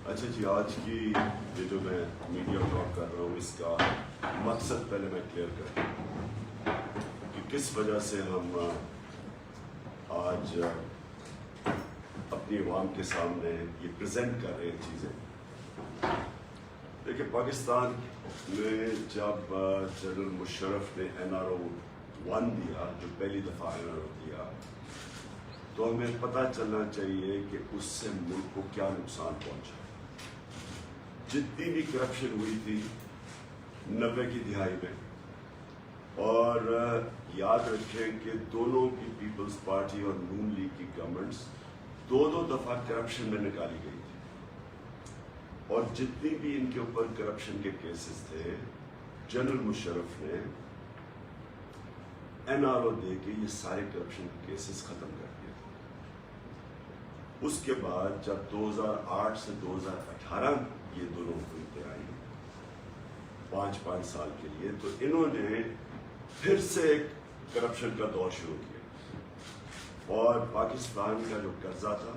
اچھا جی، آج کی یہ جو میں میڈیا ٹاک کر رہا ہوں اس کا مقصد پہلے میں کلیئر کر دوں کہ کس وجہ سے ہم آج اپنی عوام کے سامنے یہ پریزنٹ کر رہے ہیں چیزیں. دیکھیں، پاکستان میں جب جنرل مشرف نے NRO-1 دیا، جو پہلی دفعہ NRO دیا، تو ہمیں پتہ چلنا چاہیے کہ اس سے ملک کو کیا نقصان پہنچا. جتنی بھی کرپشن ہوئی تھی 90 کی دہائی میں، اور یاد رکھیں کہ دونوں کی پیپلز پارٹی اور نون لیگ کی گورنمنٹس دو دفعہ کرپشن میں نکالی گئی تھی، اور جتنی بھی ان کے اوپر کرپشن کے کیسز تھے جنرل مشرف نے NRO دے کے یہ سارے کرپشن کے کیسز ختم کر دیے تھے. اس کے بعد جب 2008 سے 2018 یہ دونوں حکومتیں آئی 5 سال کے لیے، تو انہوں نے پھر سے ایک کرپشن کا دور شروع کیا، اور پاکستان کا جو قرضہ تھا،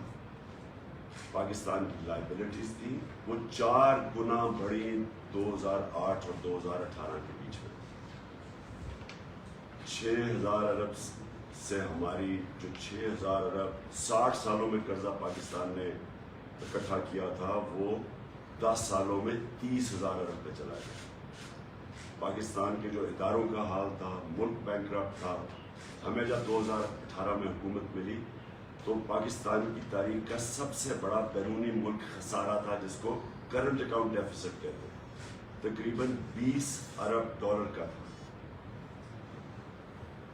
پاکستان کی لائبلٹیز تھی، وہ 4 گنا بڑھی 2008 اور 2018 کے بیچ میں. 6,000 ارب سے ہماری جو 6,000 ارب 60 سالوں میں قرضہ پاکستان نے اکٹھا کیا تھا، وہ 10 سالوں میں 30,000 ارب پہ چلا گیا. پاکستان کے جو اداروں کا حال تھا، ملک بینکرپٹ تھا. ہمیں جب 2018 میں حکومت ملی تو پاکستان کی تاریخ کا سب سے بڑا بیرونی ملک خسارہ تھا، جس کو کرنٹ اکاؤنٹ ڈیفیسٹ کہتے ہیں، تقریباً 20 ارب ڈالر کا تھا.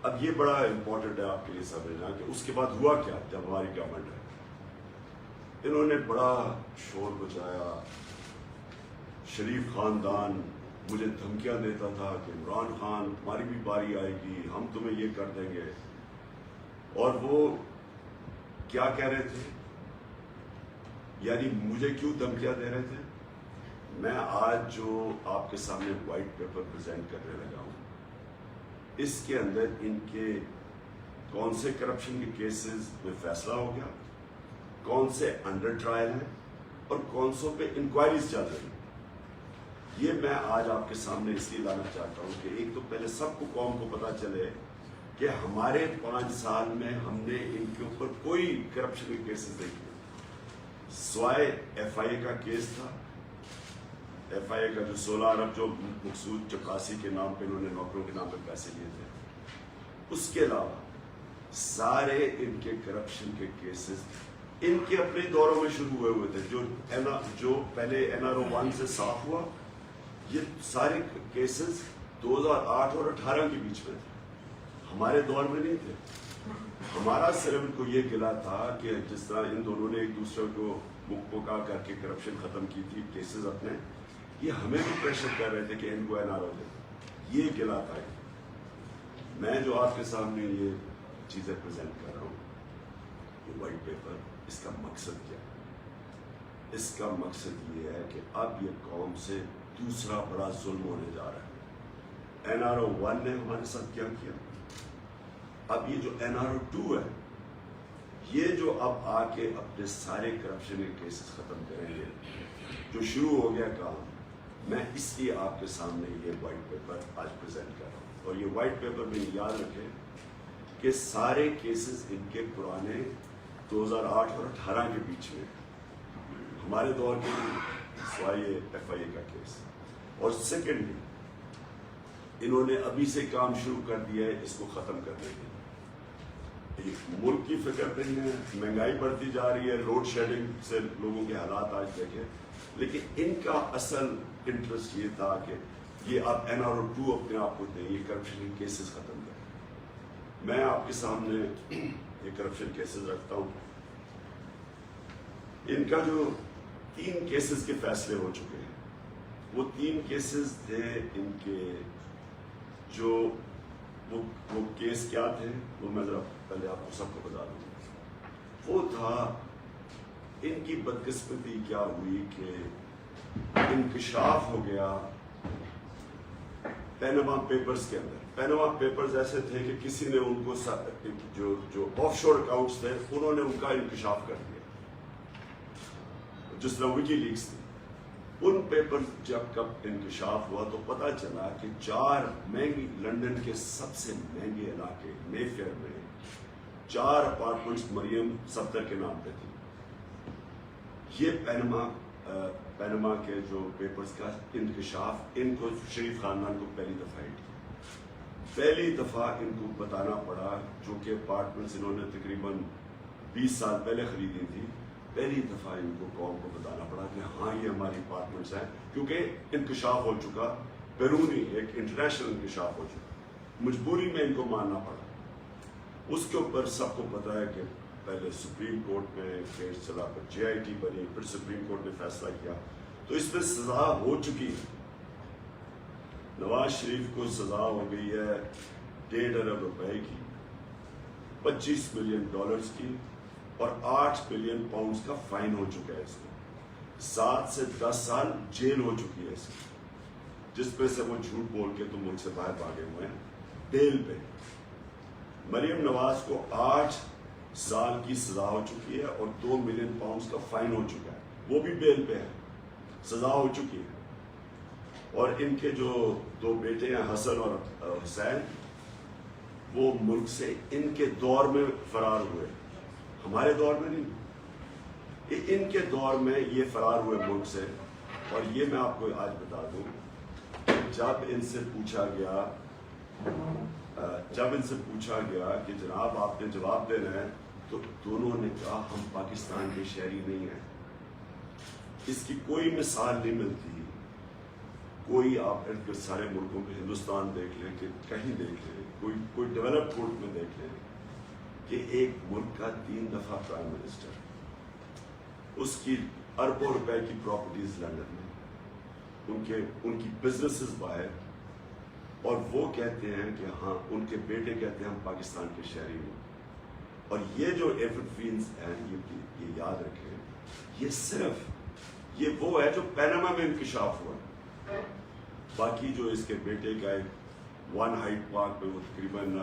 اب یہ بڑا امپورٹنٹ ہے آپ کے لیے سمجھنا کہ اس کے بعد ہوا کیا. جب ہماری گورنمنٹ ہے، انہوں نے بڑا شور مچایا. شریف خاندان مجھے دھمکیاں دیتا تھا کہ عمران خان تمہاری بھی باری آئے گی، ہم تمہیں یہ کر دیں گے. اور وہ کیا کہہ رہے تھے، یعنی مجھے کیوں دھمکیاں دے رہے تھے. میں آج جو آپ کے سامنے وائٹ پیپر پریزنٹ کرنے لگا ہوں، اس کے اندر ان کے کون سے کرپشن کے کیسز میں فیصلہ ہو گیا، کون سے انڈر ٹرائل ہیں، اور کون سو پہ انکوائریز چل رہی ہیں. یہ میں آج آپ کے سامنے اس لیے لانا چاہتا ہوں کہ ایک تو پہلے سب کو قوم کو پتا چلے کہ ہمارے 5 سال میں ہم نے ان کے اوپر کوئی کرپشن کے کیسز نہیں کیے، سوائے FIA کا کیس تھا. FIA کا جو 16 ارب جو مقصود چپراسی کے نام پہ انہوں نے نوکروں کے نام پہ پیسے لیے تھے، اس کے علاوہ سارے ان کے کرپشن کے کیسز ان کے اپنے دوروں میں شروع ہوئے تھے. جو پہلے NRO-1 سے صاف ہوا، یہ سارے کیسز 2008 اور 18 کے بیچ میں تھے، ہمارے دور میں نہیں تھے. ہمارا صرف ان کو یہ گلا تھا کہ جس طرح ان دونوں نے ایک دوسرے کو مکا کر کے کرپشن ختم کی تھی کیسز اپنے، یہ ہمیں بھی پریشر کر رہے تھے کہ ان کو NRO دے. یہ گلا تھا. میں جو آپ کے سامنے یہ چیزیں پریزنٹ کر رہا ہوں، یہ وائٹ پیپر، اس کا مقصد کیا ہے؟ اس کا مقصد یہ ہے کہ اب یہ قوم سے دوسرا بڑا ظلم ہونے جا رہا ہے. NRO-1 نے ہمارے ساتھ کیا کیا، اب یہ جو NRO-2 ہے، یہ جو اب آ کے اپنے سارے کرپشن کے کیسز ختم کریں گے، جو شروع ہو گیا کام. میں اس لیے آپ کے سامنے یہ وائٹ پیپر آج پریزنٹ کر رہا ہوں. اور یہ وائٹ پیپر میں یاد رکھیں کہ سارے کیسز ان کے پرانے 2008 اور 18 کے بیچ میں، ہمارے دور کے سوائے FIA کا کیس. اور سیکنڈلی انہوں نے ابھی سے کام شروع کر دیا ہے اس کو ختم کرنے کے لیے. ملک کی فکر نہیں ہے، مہنگائی بڑھتی جا رہی ہے، لوڈ شیڈنگ سے لوگوں کے حالات آج دیکھیں، لیکن ان کا اصل انٹرسٹ یہ تھا کہ یہ اب NRO-2 اپنے آپ کو دیں، یہ کرپشن کے کیسز ختم کریں. میں آپ کے سامنے یہ کرپشن کیسز رکھتا ہوں. ان کا جو 3 کیسز کے فیصلے ہو چکے ہیں، وہ 3 کیسز تھے ان کے. جو وہ کیس کیا تھے وہ میں ذرا پہلے آپ کو سب کو بتا دوں. وہ تھا ان کی بدقسمتی کیا ہوئی کہ انکشاف ہو گیا پیناما پیپرز کے اندر. پینما پیپرز ایسے تھے کہ کسی نے ان کو جو آف شور اکاؤنٹس تھے انہوں نے ان کا انکشاف کر دیا، جس طرح وکی لیکس تھی۔ ان پیپر جب کب انکشاف ہوا تو پتا چلا کہ 4 مہنگی لندن کے سب سے مہنگے علاقے مے فیئر میں 4 اپارٹمنٹس مریم صفدر کے نام پہ تھی۔ یہ پینما کے جو پیپرز کا انکشاف ان کو شریف خاندان کو پہلی دفعہ ان کو بتانا پڑا، جو کہ اپارٹمنٹس انہوں نے تقریباً 20 سال پہلے خریدی تھی، پہلی دفعہ ان کو قوم کو بتانا پڑا کہ ہاں یہ ہماری اپارٹمنٹس ہیں، کیونکہ انکشاف ہو چکا، بیرونی ایک انٹرنیشنل انکشاف ہو چکا، مجبوری میں ان کو ماننا پڑا۔ اس کے اوپر سب کو پتا ہے کہ پہلے سپریم کورٹ میں کیس چلا، پھر JIT بنی، پھر سپریم کورٹ نے فیصلہ کیا، تو اس میں سزا ہو چکی ہے۔ نواز شریف کو سزا ہو گئی ہے 1.5 ارب روپے کی، 25 ملین ڈالرز کی، اور 8 ملین پاؤنڈز کا فائن ہو چکا ہے اس کو۔ 7 سے 10 سال جیل ہو چکی ہے اس کی، جس پہ سے وہ جھوٹ بول کے تو ملک سے باہر بھاگے ہوئے ہیں بیل پہ۔ مریم نواز کو 8 سال کی سزا ہو چکی ہے اور 2 ملین پاؤنڈز کا فائن ہو چکا ہے، وہ بھی بیل پہ ہے، سزا ہو چکی ہے۔ اور ان کے جو 2 بیٹے ہیں حسن اور حسین، وہ ملک سے ان کے دور میں فرار ہوئے، ہمارے دور میں نہیں، ان کے دور میں یہ فرار ہوئے ملک سے۔ اور یہ میں آپ کو آج بتا دوں، جب ان سے پوچھا گیا کہ جناب آپ نے جواب دینا ہے، تو دونوں نے کہا ہم پاکستان کے شہری نہیں ہیں۔ اس کی کوئی مثال نہیں ملتی، کوئی آپ سارے ملکوں میں ہندوستان دیکھ لیں کہ کہیں دیکھ لیں، کوئی ڈیولپڈ ملک میں دیکھ لیں کہ ایک ملک کا 3 دفعہ پرائم منسٹر، اس کی اربوں روپے کی پراپرٹیز لندن میں، ان کی بزنسز باہر، اور وہ کہتے ہیں کہ ہاں، ان کے بیٹے کہتے ہیں ہم پاکستان کے شہری ہیں۔ اور یہ جو ایفرفینز ہیں، یہ یاد رکھیں، یہ صرف یہ وہ ہے جو پینما میں انکشاف ہوا۔ باقی جو اس کے بیٹے کا ایک 1 ہائیڈ پارک میں وہ تقریباً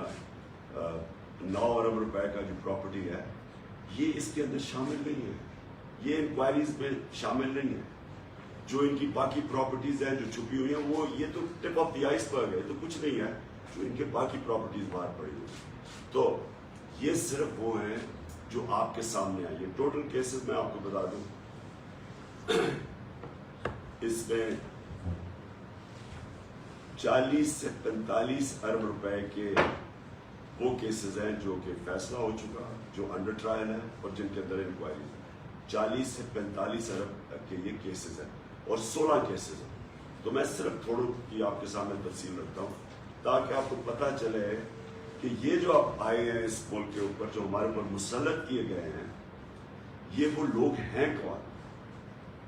9 ارب روپے کا جو پراپرٹی ہے، یہ اس کے اندر شامل نہیں ہے، یہ انکوائریز میں شامل نہیں ہے۔ جو ان کی باقی پراپرٹیز ہیں جو چھپی ہوئی ہیں، وہ یہ تو ٹپ آف دی آئس برگ ہے، تو کچھ نہیں ہے جو ان کے باقی پراپرٹیز باہر پڑی ہوئی۔ تو یہ صرف وہ ہیں جو آپ کے سامنے آئے۔ یہ ٹوٹل کیسز میں آپ کو بتا دوں، اس میں 40 سے 45 ارب روپے کے وہ کیسز ہیں جو کہ فیصلہ ہو چکا، جو انڈر ٹرائل ہے اور جن کے اندر انکوائریز ہیں۔ 40 سے 45 ارب کے یہ کیسز ہیں اور 16 کیسز ہیں۔ تو میں صرف تھوڑوں کی آپ کے سامنے تفصیل رکھتا ہوں تاکہ آپ کو پتہ چلے کہ یہ جو آپ آئے ہیں اس ملک کے اوپر، جو ہمارے اوپر مسلط کیے گئے ہیں، یہ وہ لوگ ہیں کون؟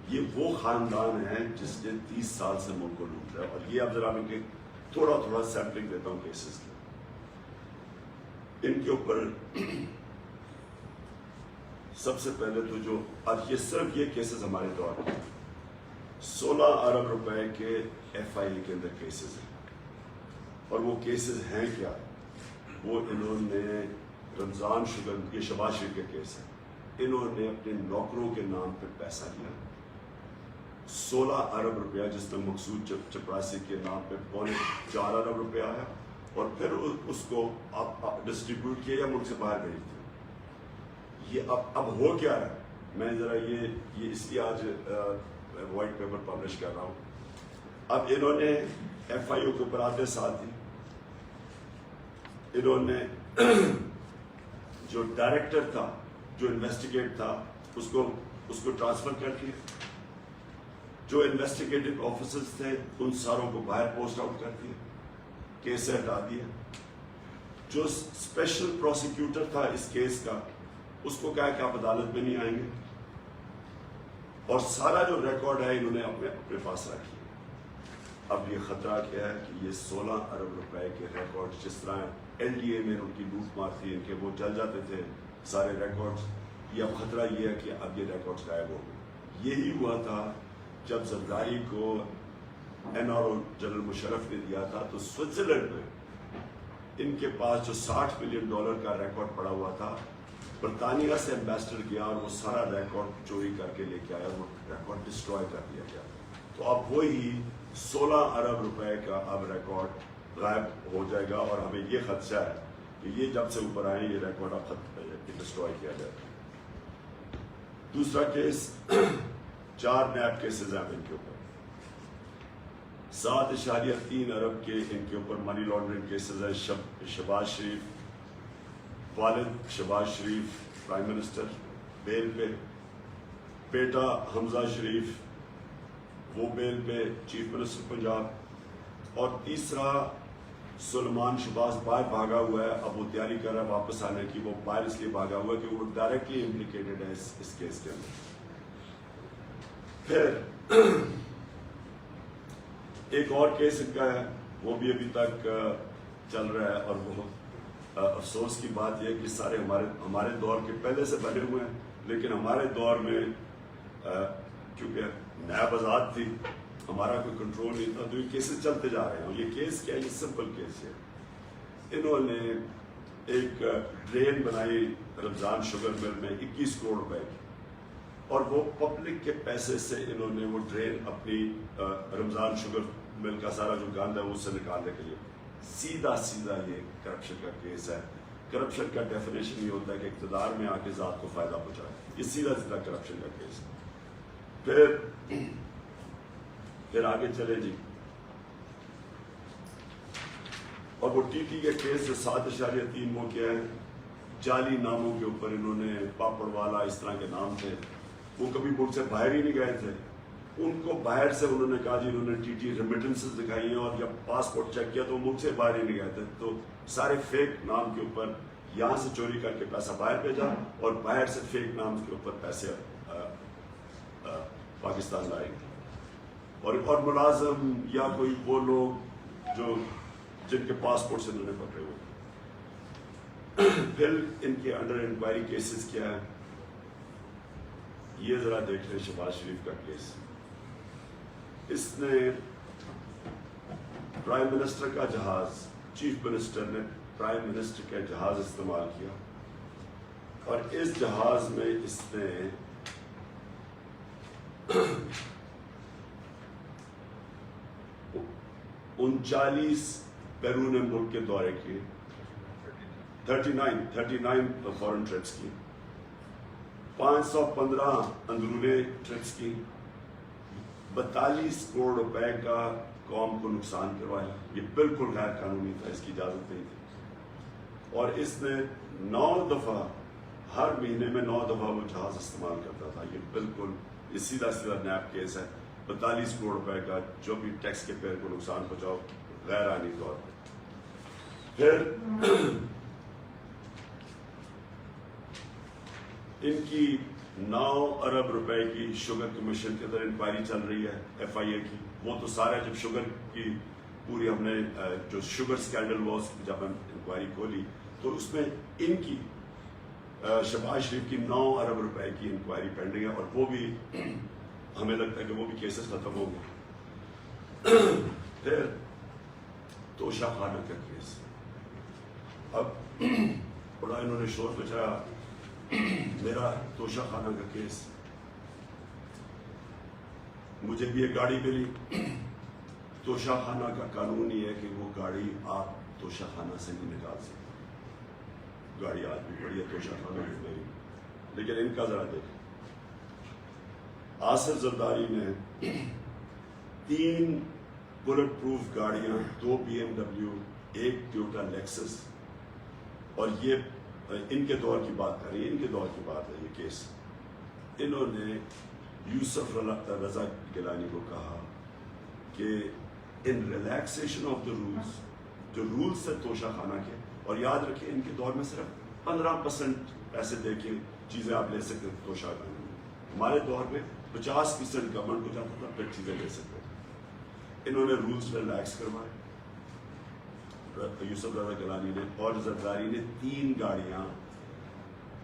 یہ وہ خاندان ہے جس نے 30 سال سے ملک کو لوٹ رہا ہے۔ اور یہ اب ذرا ان کے تھوڑا سیمپلنگ دیتا ہوں کیسز کی۔ ان کے اوپر سب سے پہلے تو جو اب یہ صرف یہ کیسز ہمارے دور میں 16 ارب روپے کے FIA کے اندر کیسز ہیں۔ اور وہ کیسز ہیں کیا؟ وہ انہوں نے رمضان شوگر، یہ شباز شریف کے کیس ہے، انہوں نے اپنے نوکروں کے نام پہ پیسہ لیا 16 ارب روپیہ، جس میں مقصود چپراسی کے نام پہ 4.25 ارب روپیہ آیا، اور پھر اس کو ڈسٹریبیوٹ کیا یا ملک سے باہر بھیج دیا۔ یہ اب ہو کیا ہے؟ میں ذرا یہ اس لیے آج وائٹ پیپر پبلش کر رہا ہوں۔ اب انہوں نے FIO کے اوپر آتے ساتھ ہی انہوں نے جو ڈائریکٹر تھا، جو انویسٹیگیٹ تھا، اس کو ٹرانسفر کر دیا۔ جو انویسٹیگیٹنگ آفیسرز تھے ان ساروں کو باہر پوسٹ آؤٹ کر دیا، کیس سے ہٹا دیا۔ جو اسپیشل پروسیکیوٹر تھا اس کیس کا، اس کو کہا کہ آپ عدالت میں نہیں آئیں گے، اور سارا جو ریکارڈ ہے انہوں نے اپنے پاس رکھی۔ اب یہ خطرہ کیا ہے کہ یہ 16 ارب روپے کے ریکارڈ، جس طرح LDA میں ان کی لوٹ مار تھی، ان کے وہ جل جاتے تھے سارے ریکارڈز، یہ اب خطرہ یہ ہے کہ اب یہ ریکارڈز غائب ہو گئے۔ یہی ہوا تھا جب زرداری کو NRO جنرل مشرف نے دیا تھا، تو سوئٹزرلینڈ میں ان کے پاس جو $60 ملین کا ریکارڈ پڑا ہوا تھا، برطانیہ سے ایمبیسڈر گیا اور وہ سارا ریکارڈ چوری کر کے لے کے آیا، وہ ریکارڈ ڈسٹروائے کر دیا گیا. تو اب وہی 16 ارب روپے کا اب ریکارڈ غائب ہو جائے گا، اور ہمیں یہ خدشہ ہے کہ یہ جب سے اوپر آئے یہ ریکارڈ اب ڈسٹروائے کیا جائے. دوسرا کیس 4 نیب کیسز ہیں ان کے اوپر، 7.3 ارب کے ان کے اوپر منی لانڈرنگ کیسز ہیں. شہباز شریف، والد شہباز شریف پرائم منسٹر بیل پہ، بیٹا حمزہ شریف وہ بیل پہ چیف منسٹر پنجاب، اور تیسرا سلمان شہباز باہر بھاگا ہوا ہے. اب وہ تیاری کر رہا ہے واپس آنے کی. وہ باہر اس لیے بھاگا ہوا ہے کہ وہ ڈائریکٹلی امپلیکیٹڈ ہے اس کیس کے اندر. پھر ایک اور کیس ان کا ہے، وہ بھی ابھی تک چل رہا ہے، اور وہ افسوس کی بات یہ ہے کہ سارے ہمارے دور کے پہلے سے بنے ہوئے ہیں، لیکن ہمارے دور میں کیونکہ نیب آزاد تھی، ہمارا کوئی کنٹرول نہیں تھا، تو یہ کیسز چلتے جا رہے ہیں. یہ کیس کیا ہے؟ یہ سمپل کیس ہے. انہوں نے ایک ڈرین بنائی رمضان شوگر مل میں 21 کروڑ روپے کی، اور وہ پبلک کے پیسے سے انہوں نے وہ ڈرین اپنی رمضان شوگر مل کا سارا جو گند ہے اس سے نکالنے کے لیے. سیدھا یہ کرپشن کا کیس ہے. کرپشن کا ڈیفینیشن یہ ہوتا ہے کہ اقتدار میں آ کے ذات کو فائدہ پہنچائے. یہ سیدھا کرپشن کا کیس ہے. پھر آگے چلے جی، اور وہ ٹی ٹی کے کیس 7.3 وہ کیا ہے، جعلی ناموں کے اوپر انہوں نے پاپڑ والا اس طرح کے نام تھے، وہ کبھی ملک سے باہر ہی نہیں گئے تھے. ان کو باہر سے انہوں نے کہا جی انہوں نے ٹی ٹی ریمیٹنسز دکھائی ہیں، اور جب پاسپورٹ چیک کیا تو وہ ملک سے باہر ہی نہیں گئے تھے. تو سارے فیک نام کے اوپر یہاں سے چوری کر کے پیسہ باہر بھیجا، اور باہر سے فیک نام کے اوپر پیسے پاکستان لائے. اور ملازم یا کوئی وہ لوگ جو جن کے پاسپورٹ سے انہوں نے پکڑے ہوئے. پھر ان کے انڈر انکوائری کیسز کیا ہے یہ ذرا دیکھ لیں. شہباز شریف کا کیس، اس نے پرائم منسٹر کا جہاز، چیف منسٹر نے پرائم منسٹر کا جہاز استعمال کیا، اور اس جہاز میں اس نے 39 بیرون ملک کے دورے کیے، 39 فورن ٹرپس کی، 515 اندرونی ٹرپس کی، 42 کروڑ روپے کا قوم کو نقصان کروایا. یہ بالکل غیر قانونی تھا، اس کی اجازت نہیں تھی. اور اس نے 9 دفعہ ہر مہینے میں 9 دفعہ وہ جہاز استعمال کرتا تھا. یہ بالکل یہ سیدھا نیب کیس ہے. 42 کروڑ روپے کا جو بھی ٹیکس کے پیر کو نقصان پہنچاؤ غیر آئینی طور پر. پھر ان کی 9 ارب روپے کی شوگر کمیشن کے اندر انکوائری چل رہی ہے ایف آئی اے کی. وہ تو سارا جب شوگر کی پوری ہم نے جو شوگر اسکینڈل ہوا جب ہم انکوائری کھولی تو اس میں ان کی شہباز شریف کی 9 ارب روپے کی انکوائری پینڈنگ ہے, اور وہ بھی ہمیں لگتا ہے کہ وہ بھی کیسز ختم ہو گئے. پھر توشہ خانہ کا کیس, اب بڑا انہوں نے شور مچایا میرا توشہ خانہ کا کیس. مجھے بھی ایک گاڑی ملی. توشہ خانہ کا قانون یہ ہے کہ وہ گاڑی آپ توشہ خانہ سے نہیں نکال سکتے. گاڑی آج بھی پڑی ہے توشہ خانہ میں, لیکن ان کا ذرا دیکھیں. آصف زرداری نے 3 بلٹ پروف گاڑیاں, 2 BMW, 1 ٹویوٹا لیکسس, اور یہ ان کے دور کی بات کر رہی ہے, ان کے دور کی بات ہے یہ کیس. انہوں نے یوسف رضا گیلانی کو کہا کہ ان ریلیکسیشن آف دا رولز, جو رولز سے توشہ خانہ کے, اور یاد رکھیں ان کے دور میں صرف 15% پیسے دے کے چیزیں آپ لے سکتے تھے توشہ خانہ میں. ہمارے دور میں 50% گورنمنٹ کو جاتا تھا پھر چیزیں لے سکتے تھے. انہوں نے رولز ریلیکس کروائے یوسف رضا گیلانی نے, اور زرداری نے 3 گاڑیاں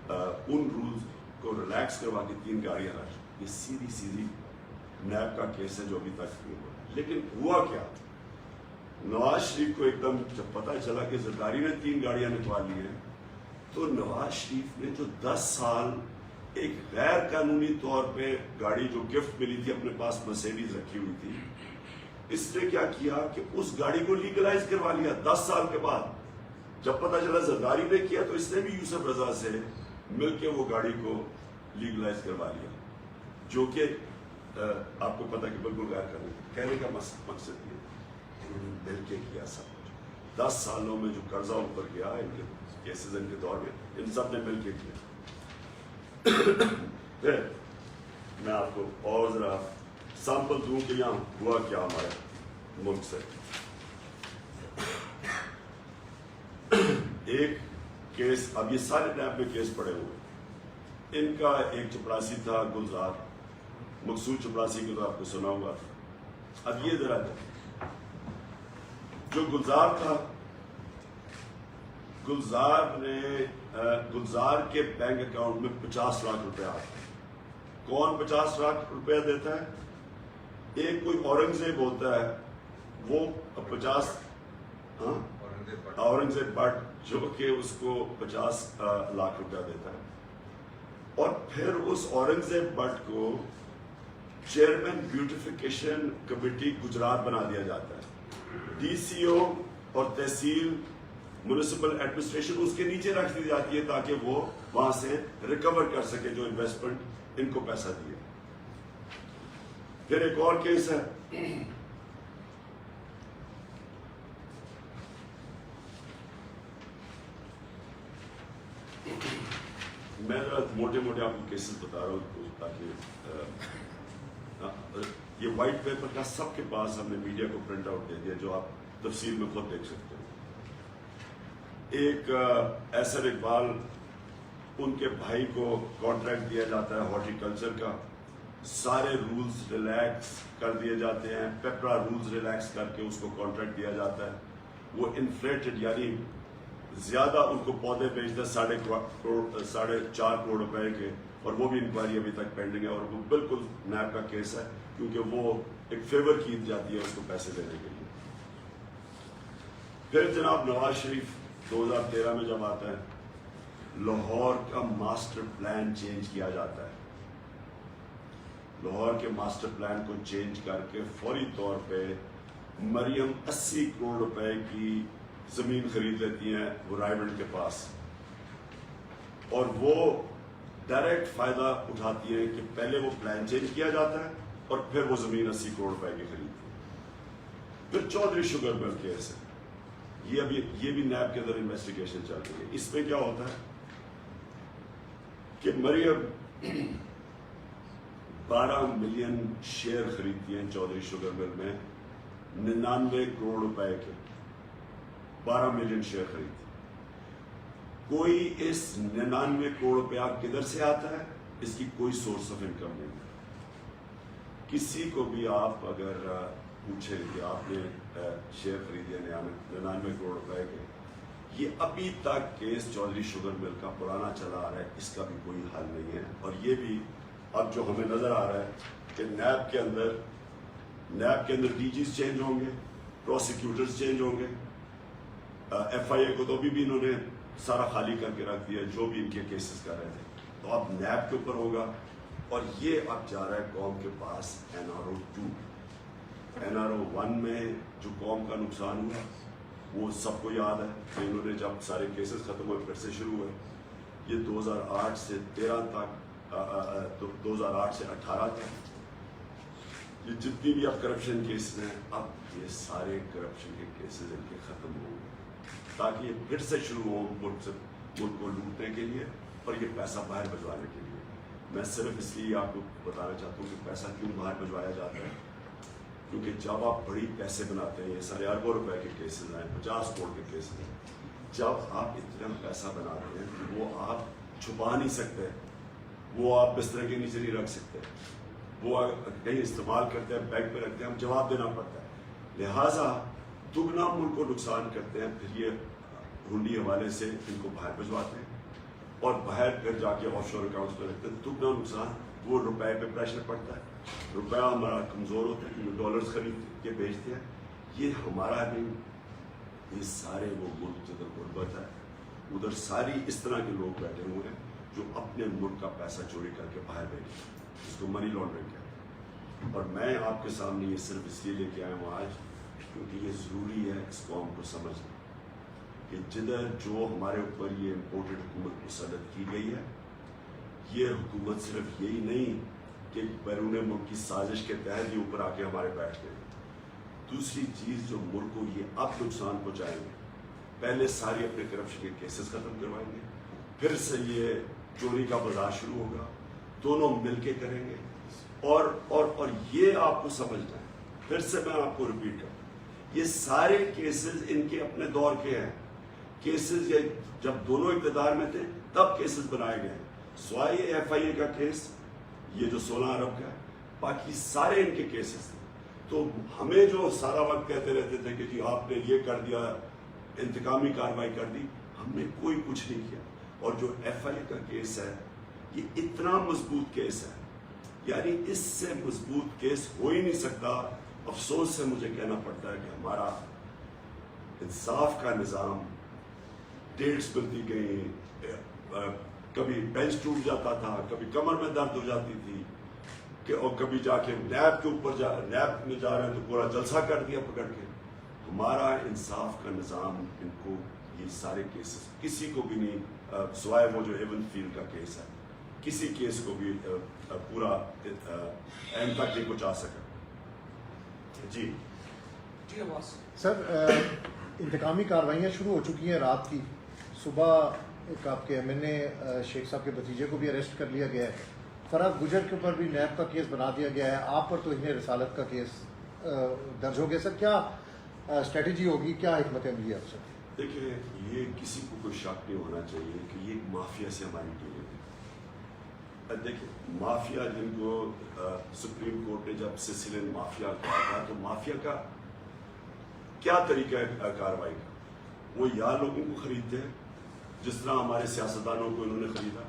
ان رولز کو ریلیکس کروا کے 3 گاڑیاں رکھ. یہ سیدھی نیب کا کیس ہے جو ابھی تک نہیں ہوا. لیکن ہوا کیا, نواز شریف کو ایک دم جب پتہ چلا کہ زرداری نے 3 گاڑیاں نکوا لی ہیں، تو نواز شریف نے جو 10 سال ایک غیر قانونی طور پہ گاڑی جو گفٹ ملی تھی اپنے پاس مرسیڈیز رکھی ہوئی تھی، اس نے کیا کیا کہ اس گاڑی کو لیگلائز کروا لیا 10 سال کے بعد. جب پتہ چلا زرداری نے کیا تو اس نے بھی یوسف رضا سے مل کے وہ گاڑی کو لیگلائز کروا لیا، جو کہ آپ کو پتہ کہ بالکل غیر قانونی. کہنے کا مقصد یہ انہوں نے مل کے کیا سب کچھ. 10 سالوں میں جو قرضہ اوپر گیا ان کے کیسز ان کے دور میں، ان سب نے مل کے کیا. پھر میں آپ کو اور ذرا سیمپل دوں کہ یہاں ہوا کیا ہمارے ملک سے. ایک کیس، اب یہ سارے نیب میں کیس پڑے ہوئے، ان کا ایک چپراسی تھا گلزار، مقصود چپراسی کو تو آپ کو سنا ہوا تھا. اب یہ ذرا جو گلزار تھا، گلزار کے بینک اکاؤنٹ میں 50 لاکھ روپے آتے ہیں. کون 50 لاکھ روپے دیتا ہے؟ ایک کوئی اورنگزیب ہوتا ہے، وہ 50 اورنگزیب بٹ جو کہ اس کو 50 لاکھ روپیہ دیتا ہے. اور پھر اس اورنگزیب بٹ کو چیئرمین بیوٹیفیکیشن کمیٹی گجرات بنا دیا جاتا ہے. ڈی سی او اور تحصیل میونسپل ایڈمنسٹریشن اس کے نیچے رکھ دی جاتی ہے تاکہ وہ وہاں سے ریکور کر سکے جو انویسٹمنٹ ان کو پیسہ دیا. پھر ایک اور کیس ہے، میں موٹے موٹے آپ کو کیسز بتا رہا ہوں تاکہ یہ وائٹ پیپر کا سب کے پاس ہم نے میڈیا کو پرنٹ آؤٹ دے دیا جو آپ تفصیل میں خود دیکھ سکتے ہیں. ایک ایسر اقبال، ان کے بھائی کو کانٹریکٹ دیا جاتا ہے ہارٹی کلچر کا، سارے رولز ریلیکس کر دیے جاتے ہیں، پیپرا رولز ریلیکس کر کے اس کو کانٹریکٹ دیا جاتا ہے. وہ انفلیٹڈ یعنی زیادہ ان کو پودے بیچتے ہیں 4.5 کروڑ روپے کے، اور وہ بھی انکوائری ابھی تک پینڈنگ ہے. اور وہ بالکل نیب کا کیس ہے کیونکہ وہ ایک فیور کی جاتی ہے اس کو پیسے دینے کے لیے. پھر جناب نواز شریف 2013 میں جب آتا ہے، لاہور کا ماسٹر پلان چینج کیا جاتا ہے. لاہور کے ماسٹر پلان کو چینج کر کے فوری طور پہ مریم 80 کروڑ روپے کی زمین خرید لیتی ہیں وہ رائے بنڈ کے پاس، اور وہ ڈائریکٹ فائدہ اٹھاتی ہیں کہ پہلے وہ پلان چینج کیا جاتا ہے اور پھر وہ زمین 80 کروڑ روپے کی خریدتی ہے. پھر چودھری شوگر مل کیس ہے، یہ بھی نیب کے اندر انویسٹیگیشن چل رہی ہے. اس میں کیا ہوتا ہے کہ مریم 12 ملین شیئر خریدتی ہیں چودھری شوگر مل میں 99 کروڑ روپے کے، 12 ملین شیئر خریدتی. کوئی اس 99 کروڑ روپیہ کدھر سے آتا ہے؟ اس کی کوئی سورس آف انکم نہیں. کسی کو بھی آپ اگر پوچھیں کہ آپ نے شیئر خریدے 99 کروڑ روپے کے، یہ ابھی تک کیس چودھری شوگر مل کا پرانا چلا آ رہا ہے، اس کا بھی کوئی حل نہیں ہے. اور یہ بھی اب جو ہمیں نظر آ رہا ہے کہ نیب کے اندر ڈی جیز چینج ہوں گے، پروسیکیوٹرز چینج ہوں گے. ایف آئی اے کو تو بھی انہوں نے سارا خالی کر کے رکھ دیا جو بھی ان کے کیسز کر رہے تھے. تو اب نیب کے اوپر ہوگا، اور یہ اب جا رہا ہے قوم کے پاس NRO 2. NRO 1 میں جو قوم کا نقصان ہوا وہ سب کو یاد ہے کہ انہوں نے جب سارے کیسز ختم ہوئے پھر سے شروع ہوئے. یہ 2008 سے 13 تک 2008 سے 18 تک یہ جتنی بھی اب کرپشن کیسز ہیں، اب یہ سارے کرپشن کے کیسز ان کے ختم ہوں گے تاکہ یہ پھر سے شروع ہو ملک کو لوٹنے کے لیے اور یہ پیسہ باہر بھجوانے کے لیے. میں صرف اس لیے آپ کو بتانا چاہتا ہوں کہ پیسہ کیوں باہر بھجوایا جاتا ہے، کیونکہ جب آپ بڑی پیسے بناتے ہیں، یہ سارے اربوں روپے کے کیسز ہیں، 50 کروڑ کے کیسز ہیں، جب آپ اتنا پیسہ بناتے ہیں کہ وہ آپ چھپا نہیں سکتے، وہ آپ بستر کے نیچے نہیں رکھ سکتے، وہ کہیں استعمال کرتے ہیں، بینک پہ رکھتے ہیں، ہم جواب دینا پڑتا ہے. لہٰذا دگنا ملک کو نقصان کرتے ہیں، پھر یہ ہنڈی حوالے سے ان کو باہر بھجواتے ہیں اور باہر پھر جا کے آف شور اکاؤنٹس پہ رکھتے ہیں. دگنا نقصان، وہ روپے پہ پریشر پڑتا ہے، روپیہ ہمارا کمزور ہوتا ہے کیونکہ ڈالرز خرید کے بیچتے ہیں. یہ ہمارا نہیں، یہ سارے وہ ملک جدھر غربت ہے ادھر ساری اس طرح کے لوگ بیٹھے ہوئے ہیں جو اپنے ملک کا پیسہ چوری کر کے باہر بیٹھے، جس کو منی لانڈرنگ کہتے ہیں۔ اور میں آپ کے سامنے یہ صرف اس لیے لے کے آیا ہوں آج کیونکہ یہ ضروری ہے اس قوم کو سمجھنا کہ جدھر جو ہمارے اوپر یہ امپورٹڈ حکومت مسلط کی گئی ہے، یہ حکومت صرف یہی نہیں کہ بیرون ملک کی سازش کے تحت ہی اوپر آ کے ہمارے بیٹھ گئے، دوسری چیز جو ملک کو یہ اب نقصان پہنچائیں گے، پہلے ساری اپنے کرپشن کے کیسز ختم کروائیں گے، پھر سے یہ چوری کا بازار شروع ہوگا، دونوں مل کے کریں گے، اور یہ آپ کو سمجھنا ہے، پھر سے میں آپ کو ریپیٹ کروں، یہ سارے کیسز ان کے اپنے دور کے ہیں، کیسز یہ جب دونوں اقتدار میں تھے تب کیسز بنائے گئے، سوائے ایف آئی اے کا کیس یہ جو 16 ارب کا ہے، باقی سارے ان کے کیسز تھے۔ تو ہمیں جو سارا وقت کہتے رہتے تھے کہ جی آپ نے یہ کر دیا، انتقامی کارروائی کر دی، ہم نے کوئی کچھ نہیں کیا۔ اور جو ایف آئی اے کا کیس ہے یہ اتنا مضبوط کیس ہے، یعنی اس سے مضبوط کیس ہو ہی نہیں سکتا۔ افسوس سے مجھے کہنا پڑتا ہے کہ ہمارا انصاف کا نظام، ڈیٹس ملتی گئیں، کبھی بینچ ٹوٹ جاتا تھا، کبھی کمر میں درد ہو جاتی تھی، اور کبھی جا کے نیب کے اوپر نیب میں جا رہے ہیں تو پورا جلسہ کر دیا پکڑ کے۔ ہمارا انصاف کا نظام ان کو یہ سارے کیسز کسی کو بھی نہیں، سوائے وہ جو ایون فیلڈ کا کیس ہے، کسی کیس کو بھی پورا اینڈ تک نہیں پہنچا سکا۔ جی سر، انتقامی کارروائیاں شروع ہو چکی ہیں رات کی، صبح ایک آپ کے ایم این اے شیخ صاحب کے بھتیجے کو بھی اریسٹ کر لیا گیا ہے، فرح گجر کے اوپر بھی نیب کا کیس بنا دیا گیا ہے، آپ پر تو انہیں رسالت کا کیس درج ہو گیا۔ سر کیا اسٹریٹجی ہوگی، کیا حکمت عملی ہے آپ سے؟ دیکھیں، یہ کسی کو کوئی شک نہیں ہونا چاہیے کہ یہ ایک مافیا سے ہماری ڈیلنگ ہے۔ دیکھیں، مافیا جن کو سپریم کورٹ نے جب سسیلین مافیا کہا تھا، تو مافیا کا کیا طریقہ ہے کارروائی کا؟ وہ یا لوگوں کو خریدتے ہیں جس طرح ہمارے سیاستدانوں کو انہوں نے خریدا،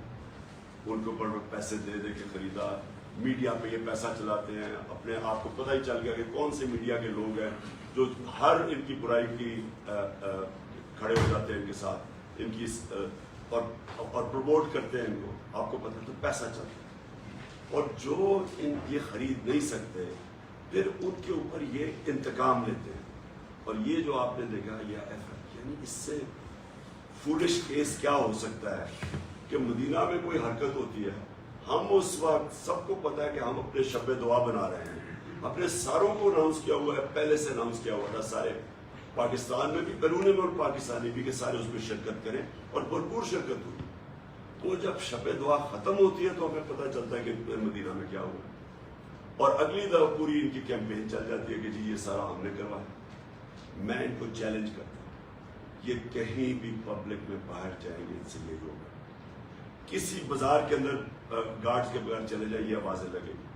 ان کو اوپر پیسے دے دے کے خریدا، میڈیا پہ یہ پیسہ چلاتے ہیں، اپنے آپ کو پتہ ہی چل گیا کہ کون سے میڈیا کے لوگ ہیں جو ہر ان کی برائی کی کھڑے ہو جاتے ہیں ان کے ساتھ، ان کی اور پروموٹ کرتے ہیں ان کو، آپ کو پتہ تو پیسہ چلتا ہے۔ اور جو ان یہ خرید نہیں سکتے پھر ان کے اوپر یہ انتقام لیتے ہیں۔ اور یہ جو آپ نے دیکھا یعنی اس سے فولش کیس کیا ہو سکتا ہے کہ مدینہ میں کوئی حرکت ہوتی ہے، ہم اس وقت سب کو پتا ہے کہ ہم اپنے شب دعا بنا رہے ہیں، اپنے ساروں کو اناؤنس کیا ہوا ہے، پہلے سے اناؤنس کیا ہوا تھا سارے پاکستان میں بھی، بیرون ملک پاکستانی بھی، کہ سارے اس میں شرکت کریں، اور بھرپور شرکت ہوئی۔ تو جب شب دعا ختم ہوتی ہے تو ہمیں پتہ چلتا ہے کہ مدینہ میں کیا ہوا، اور اگلی دفعہ پوری ان کی کیمپین چل جاتی ہے کہ جی یہ سارا ہم نے کروایا۔ میں ان کو چیلنج کرتا ہوں، یہ کہیں بھی پبلک میں باہر جائیں گے ان سے یہ ہوگا، کسی بازار کے اندر گارڈز کے بغیر چلے جائیں یہ آوازیں لگیں گی،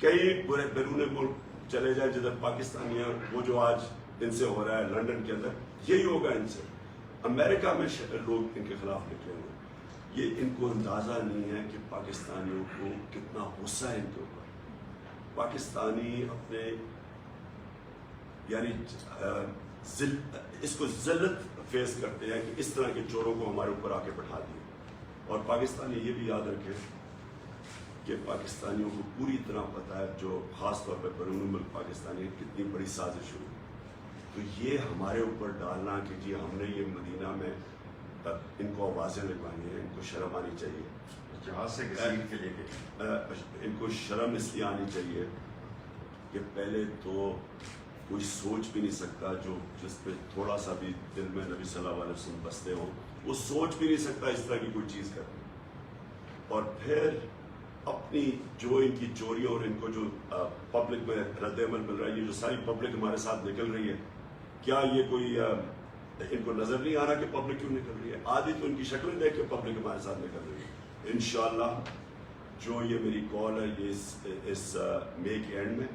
کئی بیرون ملک چلے جائیں جدھر پاکستانی ہیں، وہ جو آج ان سے ہو رہا ہے لنڈن کے اندر، یہی ہوگا ان سے۔ امریکہ میں لوگ ان کے خلاف نکلے ہوئے، یہ ان کو اندازہ نہیں ہے کہ پاکستانیوں کو کتنا غصہ ہے ان کے اوپر۔ پاکستانی اپنے یعنی اس کو ذلت فیس کرتے ہیں کہ اس طرح کے چوروں کو ہمارے اوپر آ کے بٹھا دیے۔ اور پاکستانی یہ بھی یاد رکھے کہ پاکستانیوں کو پوری طرح پتہ ہے، جو خاص طور پہ بیرون ملک پاکستانی، کتنی بڑی سازش ہوئی۔ تو یہ ہمارے اوپر ڈالنا کہ جی ہم نے یہ مدینہ میں ان کو آوازیں لگوانی ہیں، ان کو شرم آنی چاہیے، جہاز سے گزیر کے لے کے ان کو شرم اس لیے آنی چاہیے کہ پہلے تو کوئی سوچ بھی نہیں سکتا جو جس پہ تھوڑا سا بھی دل میں نبی صلی اللہ علیہ وسلم بستے ہوں، وہ سوچ بھی نہیں سکتا اس طرح کی کوئی چیز کرنی۔ اور پھر اپنی جو ان کی چوریوں اور ان کو جو پبلک میں رد عمل مل رہا ہے، یہ جو ساری پبلک ہمارے ساتھ نکل رہی ہے، کیا یہ کوئی ان کو نظر نہیں آ رہا کہ پبلک کیوں نکل رہی ہے؟ آدھی تو ان کی شکلیں دیکھ کے پبلک ہمارے ساتھ نکل رہی ہے۔ انشاءاللہ جو یہ میری کال ہے یہ اس مئی کے اینڈ میں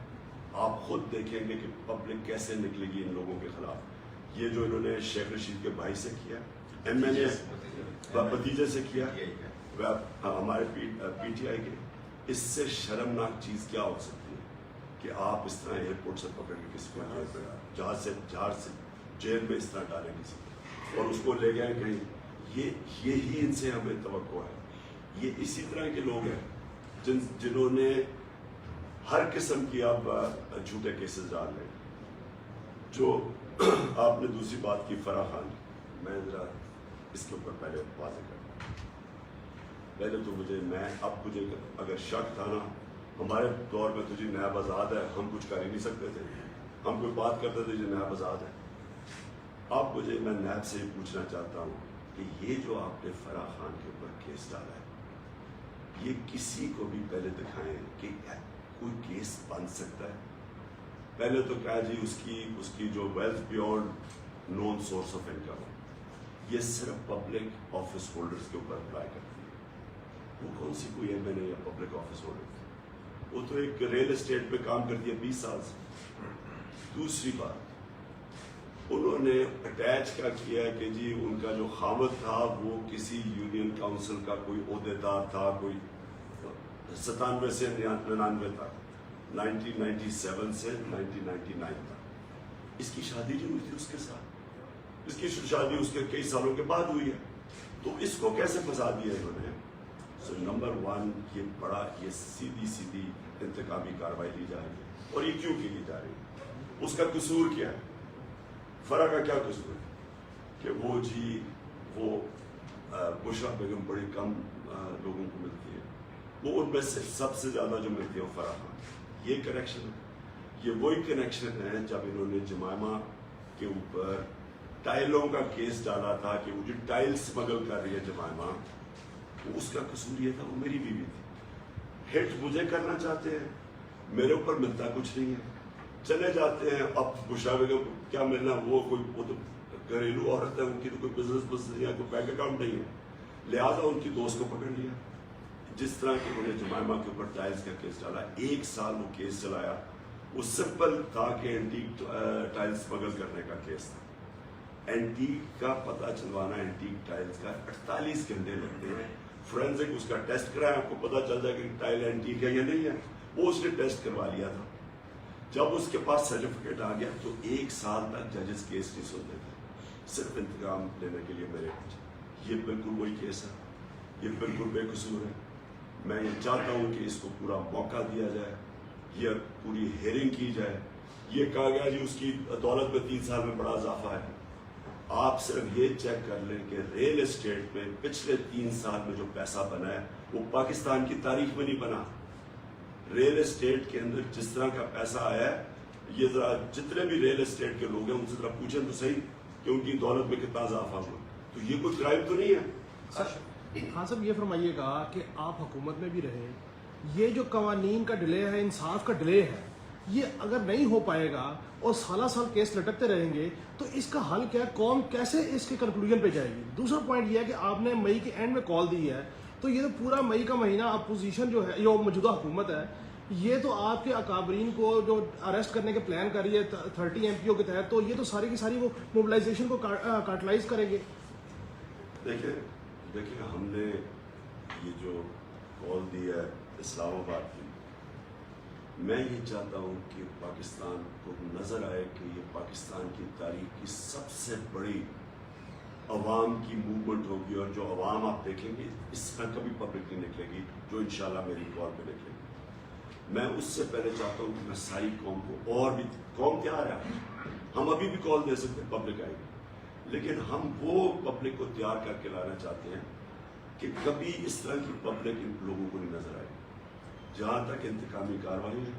آپ خود دیکھیں گے کہ پبلک کیسے نکلے گی ان لوگوں کے خلاف۔ یہ جو انہوں نے شیخ رشید کے بھائی سے کیا، ایم این اے بھتیجے سے کیا، ہمارے پی ٹی آئی کے، اس سے شرمناک چیز کیا ہو سکتی ہے؟ کہ آپ اس طرح ایئرپورٹ سے پکڑ کے کسی کو جہاز سے جیل میں اس طرح ڈالیں کسی کو اور اس کو لے گئے کہیں، یہی ان سے ہمیں توقع ہے. یہ اسی طرح کے لوگ ہیں جنہوں نے ہر قسم کی آپ جھوٹے کیسز ڈال رہے ہیں. جو آپ نے دوسری بات کی فرح خان کی، میں ذرا اس کے اوپر پہلے واضح کرتا ہوں. پہلے تو مجھے اگر شک تھا نا، ہمارے دور میں تو جی نیب آزاد ہے، ہم کچھ کر ہی نہیں سکتے تھے، ہم کوئی بات کرتے تھے جی نیب آزاد ہے. اب میں نیب سے پوچھنا چاہتا ہوں کہ یہ جو آپ نے فرح خان کے اوپر کیس ڈالا ہے، یہ کسی کو بھی پہلے دکھائیں کہ کوئی کیس بن سکتا ہے. پہلے تو کہا جی اس کی جو wealth beyond known source of income ہے، یہ صرف پبلک آفس ہولڈرز کے اوپر اپلائی کرتی ہے. وہ کون سی کوئی ایم این اے یا پبلک آفس ہولڈر، وہ تو ایک ریل اسٹیٹ پہ کام کرتی ہے 20 سال سے. دوسری بات، انہوں نے اٹیچ کیا کہ جی ان کا جو خاوند تھا وہ کسی یونین کاؤنسل کا کوئی عہدیدار تھا، کوئی 97 سے 99 تک، 1997 سے 1999 تک. اس کی شادی جو ہوئی تھی اس کے ساتھ، اس کی شادی اس کے کئی سالوں کے بعد ہوئی ہے. تو اس کو کیسے پھنسا دیا انہوں نے؟ سو نمبر 1، یہ سیدھی انتقامی کارروائی لی جا رہی ہے. اور یہ کیوں کی جا رہی ہے؟ اس کا قصور کیا ہے؟ فرح کا کیا قصور ہے کہ وہ بشرا بیگم بڑی کم لوگوں کو ملتی ہے، وہ ان میں سے سب سے زیادہ جو ملتی ہے وہ فرح خان. یہ کنیکشن ہے. یہ وہی کنیکشن ہے جب انہوں نے جمائمہ کے اوپر ٹائلوں کا کیس ڈالا تھا کہ وہ جو ٹائل اسمگل کر رہی ہے جمائمہ، اس کا قصور یہ تھا وہ میری بیوی تھی. ہٹ مجھے کرنا چاہتے ہیں، میرے اوپر ملتا کچھ نہیں ہے، چلے جاتے ہیں. اب بشرا بیگم کو کیا ملنا؟ وہ تو گھریلو عورت ہے، ان کی تو کوئی بزنس نہیں ہے، کوئی بینک اکاؤنٹ نہیں ہے. لہٰذا ان کی دوست کو پکڑ لیا. جس طرح کہ انہوں نے جمائمہ کے اوپر ٹائلز کا کیس ڈالا، 1 سال وہ کیس چلایا. وہ سمپل تھا کہ اینٹیک ٹائلز اسمگل کرنے کا کیس تھا. اینٹیک کا پتہ چلوانا، اینٹیک ٹائلز کا 48 گھنٹے لگتے ہیں. فورینزک اس کا ٹیسٹ کرایا، آپ کو پتہ چل جائے کہ ٹائل اینٹیک ہے یا نہیں ہے. وہ اس نے ٹیسٹ کروا لیا تھا. جب اس کے پاس سرٹیفکیٹ آ گیا تو 1 سال تک ججز کیس نہیں سنتے تھے، صرف انتقام لینے کے لیے میرے پیچھے. یہ بالکل وہی کیس ہے، یہ بالکل بے قصور ہے. میں یہ چاہتا ہوں کہ اس کو پورا موقع دیا جائے، یہ پوری ہیئرنگ کی جائے. یہ کہا گیا جی اس کی دولت میں 3 سال میں بڑا اضافہ ہے. آپ صرف یہ چیک کر لیں کہ ریل اسٹیٹ میں پچھلے 3 سال میں جو پیسہ بنا ہے وہ پاکستان کی تاریخ میں نہیں بنا. ریل اسٹیٹ کے اندر جس طرح کا پیسہ آیا ہے، یہ ذرا جتنے بھی ریل اسٹیٹ کے لوگ ہیں ان سے ذرا پوچھیں تو صحیح کہ ان کی دولت میں کتنا اضافہ ہوا. تو یہ کوئی کرائم تو نہیں ہے. خان صاحب یہ فرمائیے گا کہ آپ حکومت میں بھی رہے، یہ جو قوانین کا ڈیلے ہے، انصاف کا ڈیلے ہے، یہ اگر نہیں ہو پائے گا اور سالہ سال کیس لٹکتے رہیں گے تو اس کا حل کیا ہے؟ قوم کیسے اس کے کنکلوژن پہ جائے گی؟ دوسرا پوائنٹ یہ ہے کہ آپ نے مئی کے اینڈ میں کال دی ہے، تو یہ تو پورا مئی کا مہینہ اپوزیشن جو ہے، جو موجودہ حکومت ہے، یہ تو آپ کے اکابرین کو جو اریسٹ کرنے کے پلان کر رہی ہے 30 MPO کے تحت، تو یہ تو ساری کی ساری وہ موبلائزیشن کو کاٹلائز کریں گے. دیکھیں ہم نے یہ جو کال دی ہے اسلام آباد کی، میں یہ چاہتا ہوں کہ پاکستان کو نظر آئے کہ یہ پاکستان کی تاریخ کی سب سے بڑی عوام کی موومنٹ ہوگی، اور جو عوام آپ دیکھیں گے اس طرح کبھی پبلک نہیں نکلے گی جو انشاءاللہ میری کال پہ نکلے گی. میں اس سے پہلے چاہتا ہوں کہ میں ساری قوم کو، اور بھی قوم تیار ہے، ہم ابھی بھی کال دے سکتے ہیں، پبلک آئے گی، لیکن ہم وہ پبلک کو تیار کر کے لانا چاہتے ہیں کہ کبھی اس طرح کی پبلک ان لوگوں کو نہیں نظر آئے. جہاں تک انتقامی کارروائی ہے،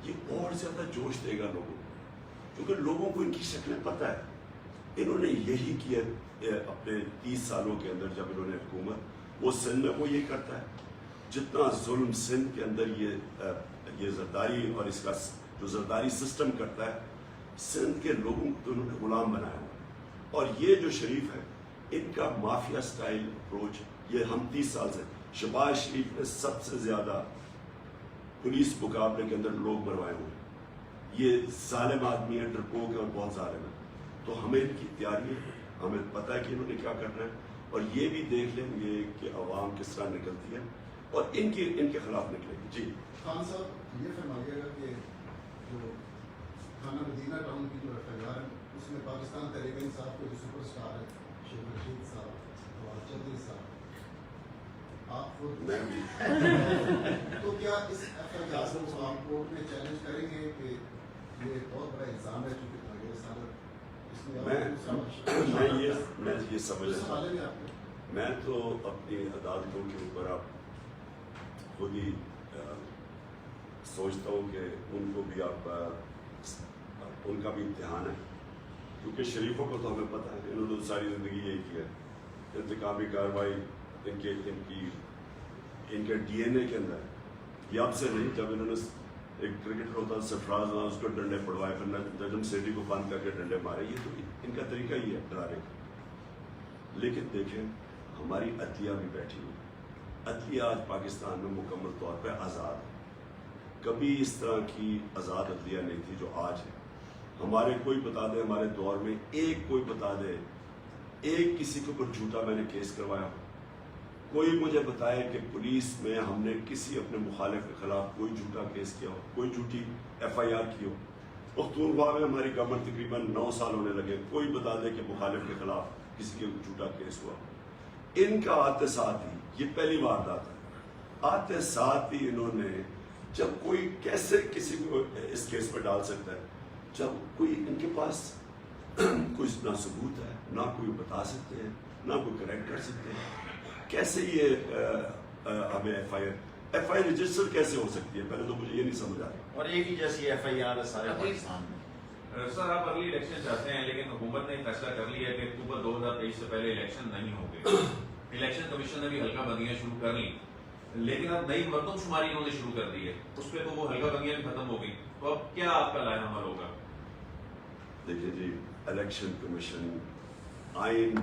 یہ اور زیادہ جوش دے گا لوگوں کو، کیونکہ لوگوں کو ان کی شکلیں پتہ ہے. انہوں نے یہی کیا اپنے 30 سالوں کے اندر جب انہوں نے حکومت، وہ سندھ میں وہ یہ کرتا ہے. جتنا ظلم سندھ کے اندر یہ زرداری اور اس کا جو زرداری سسٹم کرتا ہے، سندھ کے لوگوں کو تو انہوں نے غلام بنایا ہوا. اور یہ جو شریف ہے، ان کا مافیا سٹائل اپروچ، یہ ہم 30 سال سے، شہباز شریف نے سب سے زیادہ پولیس مقابلے کے اندر لوگ مروائے ہوئے. یہ ظالم آدمی ہے، ڈرپوک ہے اور بہت ظالم ہے. تو ہمیں ان کی تیاری ہے، ہمیں پتہ ہے کہ انہوں نے کیا کرنا ہے، اور یہ بھی دیکھ لیں گے کہ عوام کس طرح نکلتی ہے اور ان کے خلاف نکلے گی. جی خان صاحب یہ فرمائیے گا کہ جو تھانہ مدینہ ٹاؤن کی جو ایف آئی آر ہے اس میں پاکستان تحریک انصاف کے جو سپر اسٹار ہے شیخ رشید صاحب فواد چودھری صاحب آپ خود تو کیا اس ایف آئی آر کو آپ کورٹ میں چیلنج کریں گے کہ یہ بہت بڑا الزام ہے چونکہ تاجر صاحب میں یہ سمجھ میں تو اپنی عدالتوں کے اوپر اب خود ہی سوچتا ہوں کہ ان کو بھی آپ ان کا بھی امتحان ہے، کیونکہ شریفوں کو تو ہمیں پتہ ہے انہوں نے ساری زندگی یہی کیا ہے، انتقامی کارروائی ان کے ڈی این اے کے اندر ہے۔ یہ اب سے نہیں، جب انہوں نے ایک کرکٹر ہوتا سرفراز اس کو ڈنڈے پڑوائے، پھر نجم سیٹھی کو بند کر کے ڈنڈے مارے، یہ تو ان کا طریقہ ہی ہے ڈرانے کا۔ لیکن دیکھیں ہماری عدلیہ بھی بیٹھی ہوئی، عدلیہ آج پاکستان میں مکمل طور پہ آزاد ہے، کبھی اس طرح کی آزاد عدلیہ نہیں تھی جو آج ہے۔ ہمارے کوئی بتا دے، ہمارے دور میں کوئی بتا دے ایک کسی کے اوپر جھوٹا میں نے کیس کروایا، کوئی مجھے بتائے کہ پولیس میں ہم نے کسی اپنے مخالف کے خلاف کوئی جھوٹا کیس کیا ہو، کوئی جھوٹی ایف آئی آر کی ہو۔ پختونخوا میں ہماری گورنمنٹ تقریباً 9 سال ہونے لگے، کوئی بتا دے کہ مخالف کے خلاف کسی کے جھوٹا کیس ہوا۔ ان کا آتے ساتھ ہی یہ پہلی واردات ہے، آتے ساتھ ہی انہوں نے جب کوئی کیسے کسی کو اس کیس پہ ڈال سکتا ہے جب کوئی ان کے پاس کوئی نہ ثبوت ہے، نہ کوئی بتا سکتے ہیں، نہ کوئی کریکٹ کر سکتے ہیں، کیسے یہ ہمیں ایف آئی آر رجسٹر کیسے ہو سکتی ہے؟ پہلے تو مجھے یہ نہیں سمجھ آ رہا۔ اور ایک ہی جیسی ایف آئی آر ہے سارے پاکستان میں۔ سر آپ ارلی الیکشن چاہتے ہیں، لیکن حکومت نے فیصلہ کر لیا کہ اکتوبر 2023 سے پہلے الیکشن نہیں ہوں گے۔ الیکشن کمیشن نے بھی حلقہ بندیاں شروع کر لی، لیکن اب نئی مردم شماری انہوں نے شروع کر دی ہے، اس پہ تو وہ حلقہ بندیاں بھی ختم ہو گئی، تو اب کیا آپ کا لائحہ عمل ہوگا؟ دیکھیے جی، الیکشن کمیشن آئین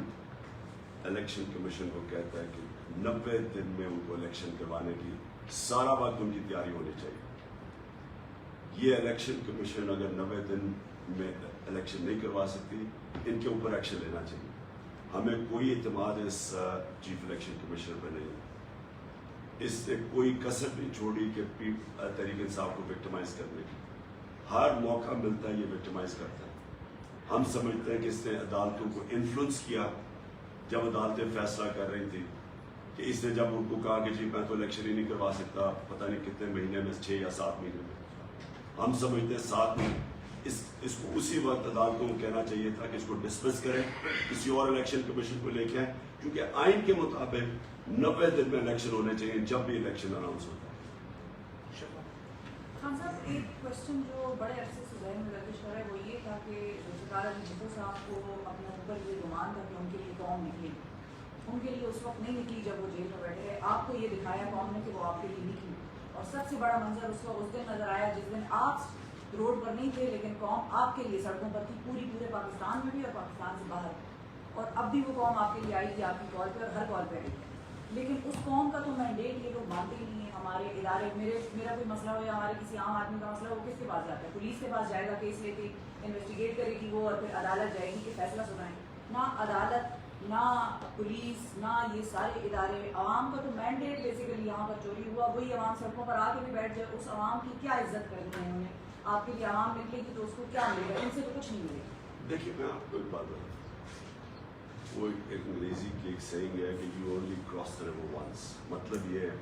الیکشن کمیشن کو کہتا ہے کہ 90 دن میں ان کو الیکشن کروانے کی سارا وقت ان کی تیاری ہونی چاہیے۔ یہ الیکشن کمیشن اگر 90 دن میں الیکشن نہیں کروا سکتی، ان کے اوپر ایکشن لینا چاہیے۔ ہمیں کوئی اعتماد اس چیف الیکشن کمیشنر پہ نہیں ہے، اس سے کوئی کسر نہیں چھوڑی کہ تحریک انصاف کو وکٹمائز کرنے کی، ہر موقع ملتا ہے یہ وکٹمائز کرتا ہے۔ ہم سمجھتے ہیں کہ اس نے عدالتوں کو انفلوئنس کیا، جب عدالتیں فیصلہ کر رہی تھی کہ اس نے جب ان کو کہا کہ جی میں تو الیکشن ہی نہیں کروا سکتا، پتہ نہیں کتنے مہینے میں، 6 یا 7 مہینے میں، ہم سمجھتے ہیں 7 مہینے، اس کو اسی وقت عدالتوں کو کہنا چاہیے تھا کہ اس کو ڈسمس کریں، کسی اور الیکشن کمیشن کو لے کے آئیں، کیونکہ آئین کے مطابق 90 دن میں الیکشن ہونے چاہیے جب بھی الیکشن اناؤنس ہوتا ہے۔ خان صاحب، ایک کوشچن جو بڑے عرصے سے ذہن میں گردش کر رہا ہے وہ یہ تھا کہ ذوالفقار علی بھٹو صاحب کو اپنے اوپر یہ گمان تھا کہ ان کے لیے قوم نکلی، ان کے لیے اس وقت نہیں نکلی جب وہ جیل میں بیٹھے، آپ کو یہ دکھایا قوم نے کہ وہ آپ کے لیے نکلی، اور سب سے بڑا منظر اس وقت اس دن نظر آیا جس دن آپ روڈ پر نہیں تھے لیکن قوم آپ کے لیے سڑکوں پر تھی، پورے پاکستان میں بھی اور پاکستان سے باہر، اور اب بھی وہ قوم آپ کے لیے آئی تھی، آپ کی کال پہ اور ہر کال پہ آئی تھی، لیکن اس قوم کا تو مینڈیٹ یہ لوگ مانتے ہی نہیں ہیں۔ ہمارے ادارے، میرا کوئی مسئلہ ہو یا ہمارے کسی عام آدمی کا مسئلہ ہو، کس کے پاس جاتا ہے؟ پولیس کے پاس جائے گا، کیس لے کے انویسٹیگیٹ کرے گی وہ، اور پھر عدالت جائے گی کہ فیصلہ سنائیں۔ نہ عدالت، نہ پولیس، نہ یہ سارے ادارے، عوام کا تو مینڈیٹ بیسیکلی یہاں پر چوری ہوا، وہی عوام سڑکوں پر آ کے بھی بیٹھ جائے، اس عوام کی کیا عزت کرنی ہے انہوں نے؟ آپ کے لیے عوام نکلے گی تو اس کو کیا ملے گا؟ ان سے تو کچھ نہیں ملے گا۔ دیکھیے میں آپ کو ایک بات بتاؤں، وہ ایک انگریزی کی ایک سیئنگ ہے کہ you only cross the river once, مطلب یہ ہے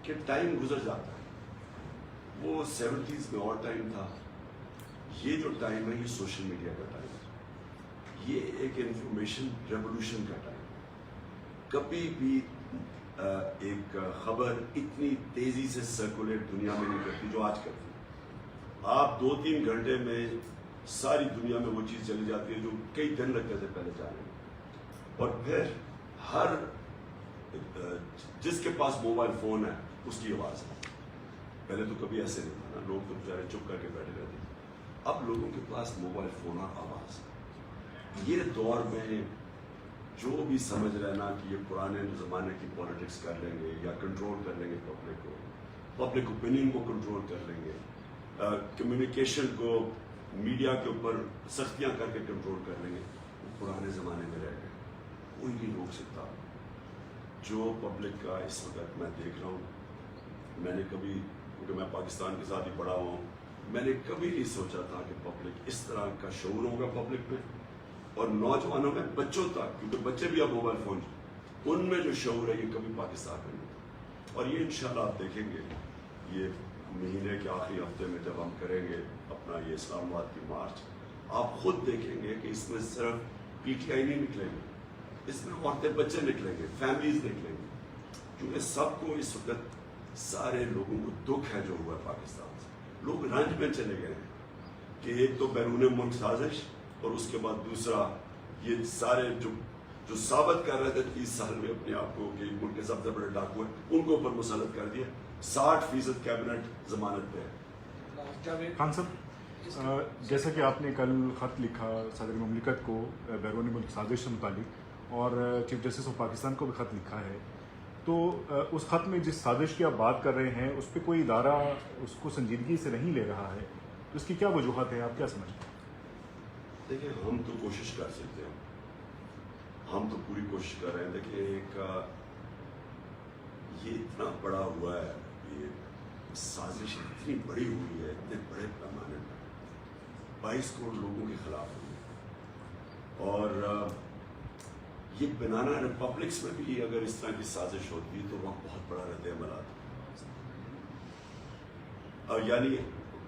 کہ ٹائم گزر جاتا ہے، وہ 70s میں اور ٹائم تھا، یہ جو ٹائم ہے یہ سوشل میڈیا کا ٹائم ہے، یہ ایک انفارمیشن ریولوشن کا ٹائم ہے، کبھی بھی ایک خبر اتنی تیزی سے سرکولیٹ دنیا میں نہیں کرتی جو آج کرتی ہے۔ آپ 2-3 گھنٹے میں ساری دنیا میں وہ چیز چلی جاتی ہے جو کئی دن لگتے تھے پہلے جانے میں، اور پھر ہر جس کے پاس موبائل فون ہے اس کی آواز ہے۔ پہلے تو کبھی ایسے نہیں تھا نا، لوگ تو بیچارے چپ کر کے بیٹھے رہتے تھے، اب لوگوں کے پاس موبائل فون اور آواز ہے۔ یہ دور میں جو بھی سمجھ رہے نا کہ یہ پرانے زمانے کی پالیٹکس کر لیں گے یا کنٹرول کر لیں گے پبلک کو، پبلک اوپینین کو کنٹرول کر لیں گے، کمیونیکیشن کو میڈیا کے اوپر سختیاں کر کے کنٹرول کر لیں گے، وہ پرانے زمانے میں رہ گئے، کوئی نہیں روک سکتا۔ جو پبلک کا اس وقت میں دیکھ رہا ہوں، میں نے کبھی، کیونکہ میں پاکستان کے ساتھ ہی پڑھا ہوں، میں نے کبھی نہیں سوچا تھا کہ پبلک اس طرح کا شعور ہوگا پبلک میں اور نوجوانوں میں, بچوں تک, کیونکہ بچے بھی اب موبائل فون, ان میں جو شعور ہے یہ کبھی پاکستان میں نہیں تھا. اور یہ انشاءاللہ آپ دیکھیں گے یہ مہینے کے آخری ہفتے میں جب ہم کریں گے اپنا یہ اسلام آباد کی مارچ, آپ خود دیکھیں گے کہ اس میں صرف پی ٹی آئی نہیں نکلیں گے, اس میں عورتیں بچے نکلیں گے, فیملیز نکلیں گے, کیونکہ سب کو اس وقت سارے لوگوں کو دکھ ہے جو ہوا ہے پاکستان سے. لوگ رنج میں چلے گئے ہیں کہ ایک تو بیرون ملک سازش اور اس کے بعد دوسرا یہ سارے جو ثابت کر رہے تھے 30 سال میں اپنے آپ کو کہ ملک کے سب سے بڑے ڈاکو ہیں, ان کو اوپر مسلط کر دیا. 60% کیبنٹ ضمانت پہ ہے. خان صاحب, جیسا کہ آپ نے کل خط لکھا صدر مملکت کو بیرون ملک سازش سے متعلق اور چیف جسٹس آف پاکستان کو بھی خط لکھا ہے, تو اس خط میں جس سازش کی آپ بات کر رہے ہیں اس پہ کوئی ادارہ اس کو سنجیدگی سے نہیں لے رہا ہے, تو اس کی کیا وجوہات ہے, آپ کیا سمجھتے ہیں؟ دیکھیں ہم تو کوشش کر سکتے ہیں, ہم تو پوری کوشش کر رہے ہیں. دیکھیں ایک یہ اتنا بڑا ہوا ہے, یہ سازش اتنی بڑی ہوئی ہے, اتنے بڑے پیمانے پر 22 کروڑ لوگوں کے خلاف ہوئی, اور یہ بنانا ریپبلکس میں بھی اگر اس طرح کی سازش ہوتی تو وہاں بہت بڑا رد عمل آتا. اور یعنی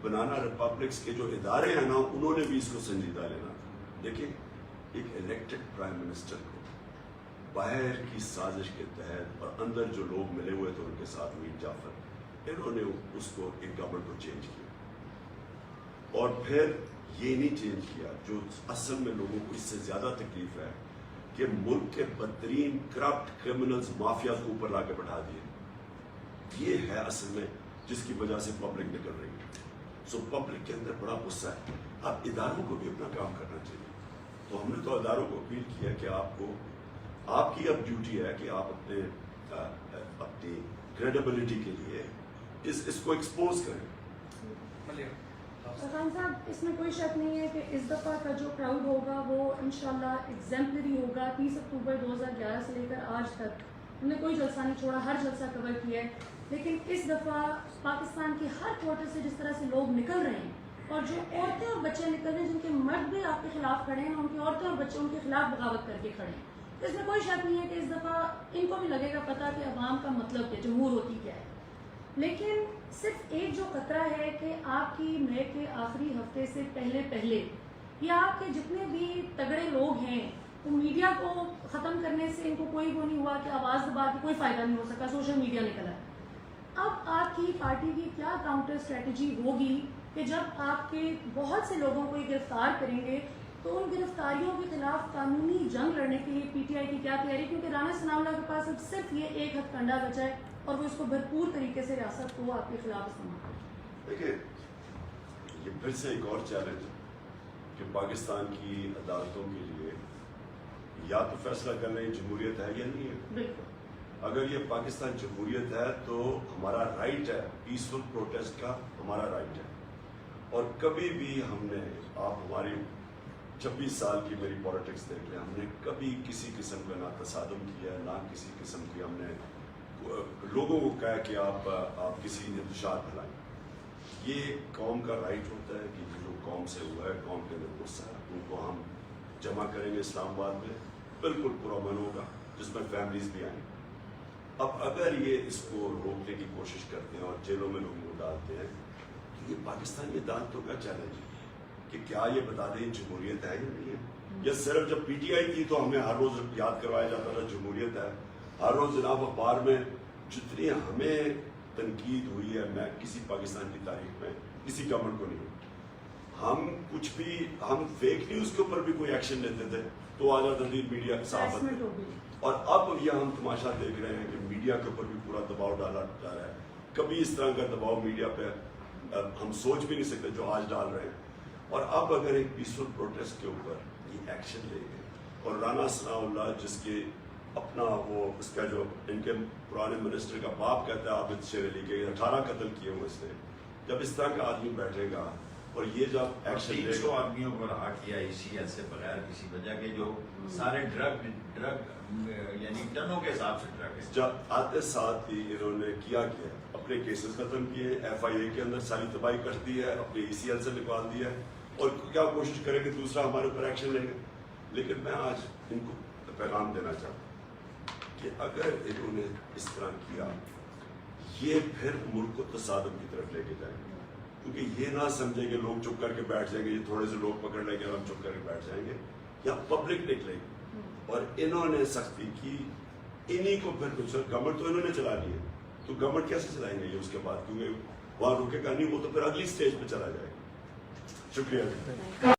بنانا ریپبلکس کے جو ادارے ہیں نا, انہوں نے بھی اس کو سنجیدہ لینا تھا. دیکھیں ایک الیکٹڈ پرائم منسٹر کو باہر کی سازش کے تحت اور اندر جو لوگ ملے ہوئے تھے ان کے ساتھ میر جعفر, انہوں نے اس کو ایک گورنمنٹ کو چینج کیا, اور پھر یہ نہیں چینج کیا جو اصل میں لوگوں کو اس سے زیادہ تکلیف ہے کہ ملک کے بدترین کرپٹ کرمنلز مافیاز کو اوپر لا کے بٹھا دیے. یہ ہے اصل میں جس کی وجہ سے پبلک نکل رہی ہے. سو پبلک کے اندر بڑا غصہ ہے. اب اداروں کو بھی اپنا کام کرنا چاہیے. تو ہم نے تو اداروں کو اپیل کیا کہ آپ کی اب ڈیوٹی ہے کہ آپ اپنی کریڈیبلٹی کے لیے اس کو ایکسپوز کریں. خان صاحب, اس میں کوئی شک نہیں ہے کہ اس دفعہ کا جو کراؤڈ ہوگا وہ انشاءاللہ ایگزمپلری ہوگا. 30 اکتوبر 2011 سے لے کر آج تک ہم نے کوئی جلسہ نہیں چھوڑا, ہر جلسہ کور کیا ہے. لیکن اس دفعہ پاکستان کے ہر کوارٹر سے جس طرح سے لوگ نکل رہے ہیں, اور جو عورتیں اور بچے نکل رہے ہیں جن کے مرد بھی آپ کے خلاف کھڑے ہیں, ان کی عورتیں اور بچے ان کے خلاف بغاوت کر کے کھڑے ہیں, تو اس میں کوئی شک نہیں ہے کہ اس دفعہ ان کو بھی لگے گا پتہ کہ عوام کا مطلب کیا, جمہور ہوتی کیا ہے. لیکن صرف ایک جو خطرہ ہے کہ آپ کی مئی کے آخری ہفتے سے پہلے یا آپ کے جتنے بھی تگڑے لوگ ہیں وہ میڈیا کو ختم کرنے سے ان کو کوئی وہ نہیں ہوا کہ آواز دبا کے کوئی فائدہ نہیں ہو سکا, سوشل میڈیا نکلا. اب آپ کی پارٹی کی کیا کاؤنٹر اسٹریٹجی ہوگی کہ جب آپ کے بہت سے لوگوں کو یہ گرفتار کریں گے تو ان گرفتاریوں کے خلاف قانونی جنگ لڑنے کے لیے پی ٹی آئی کی کیا تیاری, کیونکہ رانا ثناء اللہ کے پاس اب صرف یہ ایک ہتھ کنڈا بچا ہے اور وہ اس کو بھرپور طریقے سے ریاست کو آپ کے خلاف استعمال کریں. دیکھیں یہ پھر سے ایک اور چیلنج ہے کہ پاکستان کی عدالتوں کے لیے یا تو فیصلہ کر لیں جمہوریت ہے یا نہیں ہے. بالکل, اگر یہ پاکستان جمہوریت ہے تو ہمارا رائٹ ہے, پیسفل پروٹیسٹ کا ہمارا رائٹ ہے. اور کبھی بھی ہم نے, آپ ہماری 26 سال کی میری پالیٹکس دیکھ لیں, ہم نے کبھی کسی قسم کا نہ تصادم کیا, نہ کسی قسم کی ہم نے لوگوں کو کہا کہ آپ کسی انتشار پھیلائیں. یہ قوم کا رائٹ ہوتا ہے کہ جو قوم سے ہوا ہے, قوم کے اندر غصہ ہے, ان کو ہم جمع کریں گے اسلام آباد میں, بالکل پرامن ہوگا جس میں فیملیز بھی آئیں. اب اگر یہ اس کو روکنے کی کوشش کرتے ہیں اور جیلوں میں لوگوں کو ڈالتے ہیں تو یہ پاکستانی عدالتوں کا چیلنج ہے کہ کیا یہ بتا دیں جمہوریت ہے یا نہیں ہے. یا صرف جب پی ٹی آئی تھی تو ہمیں ہر روز یاد کروایا جاتا تھا جمہوریت ہے. ہر روز جناب اخبار میں جتنی ہمیں تنقید ہوئی ہے, میں کسی پاکستان کی تاریخ میں کسی گورنمنٹ کو نہیں ہوئی. ہم کچھ بھی, ہم فیک نیوز کے اوپر بھی کوئی ایکشن لیتے تھے تو آ جاتا تھی میڈیا کے ساتھ. اور اب یہ ہم تماشا دیکھ رہے ہیں کہ میڈیا کے اوپر بھی پورا دباؤ ڈالا جا رہا ہے. کبھی اس طرح کا دباؤ میڈیا پہ ہم سوچ بھی نہیں سکتے جو آج ڈال رہے ہیں. اور اب اگر ایک پیسفل پروٹیسٹ کے اوپر یہ ایکشن لے گئے, اور رانا ثناء اللہ جس کے اپنا وہ اس کا جو ان کے پرانے منسٹر کا باپ کہتا ہے عابد شیر علی کے 18 قتل کیے ہوئے اس نے, جب اس طرح کا آدمی بیٹھے گا اور یہ جو آپ ایکشن لے 300 آدمیوں کو رہا کیا ECL سے بغیر کسی وجہ کے، جو سارے ڈرگ یعنی ٹنوں کے حساب سے ڈرگ ہے. جب آتے ساتھ ہی انہوں نے کیا اپنے کیسز ختم کیے، FIA کے اندر ساری تباہی کر دی ہے، اپنے ECL سے نکال دیا ہے، اور کیا کوشش کریں کہ دوسرا ہمارے اوپر ایکشن لیں گے. لیکن میں آج ان کو پیغام دینا چاہتا ہوں کہ اگر انہوں نے اس طرح کیا، یہ پھر ملک کو تصادم کی طرف لے کے جائیں گے. کیونکہ یہ نہ سمجھیں کہ لوگ چپ کر کے بیٹھ جائیں گے، یہ تھوڑے سے لوگ پکڑ لیں گے اور ہم چپ کر کے بیٹھ جائیں گے، یا پبلک نکلے گی. اور انہوں نے سختی کی، انہی کو پھر کچھ گورنمنٹ تو انہوں نے چلا لی ہے، تو گورنمنٹ کیسے چلائیں گے یہ اس کے بعد؟ کیونکہ وہاں رکے گا نہیں، وہ تو پھر اگلی سٹیج پہ چلا جائے گا. شکریہ.